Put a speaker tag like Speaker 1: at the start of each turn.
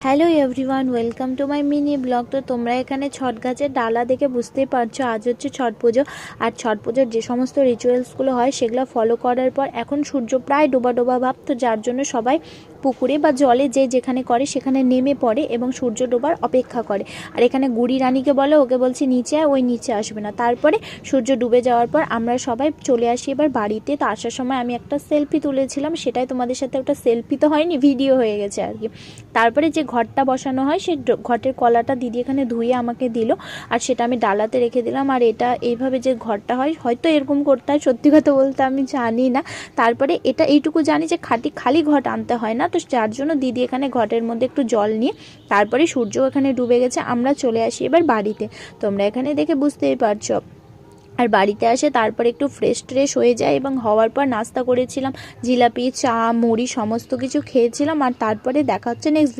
Speaker 1: Hello everyone, welcome to my mini blog. তো তোমরা এখানে ছট গাছের ডালা দেখে বুঝতেই পারছো আজ হচ্ছে ছট পুজো। আর ছট পুজোর যে সমস্ত রিচুয়ালসগুলো হয় সেগুলো ফলো করার পর এখন সূর্য প্রায় ডোবা ডোবা ভাব, তো যার জন্য সবাই পুকুরে বা জলে যে যেখানে করে সেখানে নেমে পড়ে এবং সূর্য ডোবার অপেক্ষা করে। আর এখানে গুড়ি রানীকে বলে, ওকে বলছি নিচে আয়, ওই নিচে আসবে না। তারপরে সূর্য ডুবে যাওয়ার পর আমরা সবাই চলে আসি এবার বাড়িতে। তো আসার সময় আমি একটা সেলফি তুলেছিলাম, সেটাই তোমাদের সাথে, ওটা সেলফি তো হয়নি, ভিডিও হয়ে গেছে আর কি। তারপরে যে ঘরটা বসানো হয় সেই ঘটের কলাটা দিদি এখানে ধুয়ে আমাকে দিল, আর সেটা আমি ডালাতে রেখে দিলাম। আর এটা এইভাবে যে ঘরটা হয় হয়তো এরকম করতে হয়, সত্যি কথা বলতে আমি জানি না। তারপরে এটা এইটুকু জানি যে খালি ঘট আনতে হয় না, তো যার জন্য দিদি এখানে ঘটের মধ্যে একটু জল নিয়ে তারপরে সূর্য এখানে ডুবে গেছে, আমরা চলে আসি এবার বাড়িতে। তোমরা এখানে দেখে বুঝতেই পারছো। আর বাড়িতে আসে তারপর একটু ফ্রেশ হয়ে যায় এবং হওয়ার পর নাস্তা করেছিলাম, জিলাপি, চা, মুড়ি সমস্ত কিছু খেয়েছিলাম। আর তারপরে দেখা হচ্ছে নেক্সট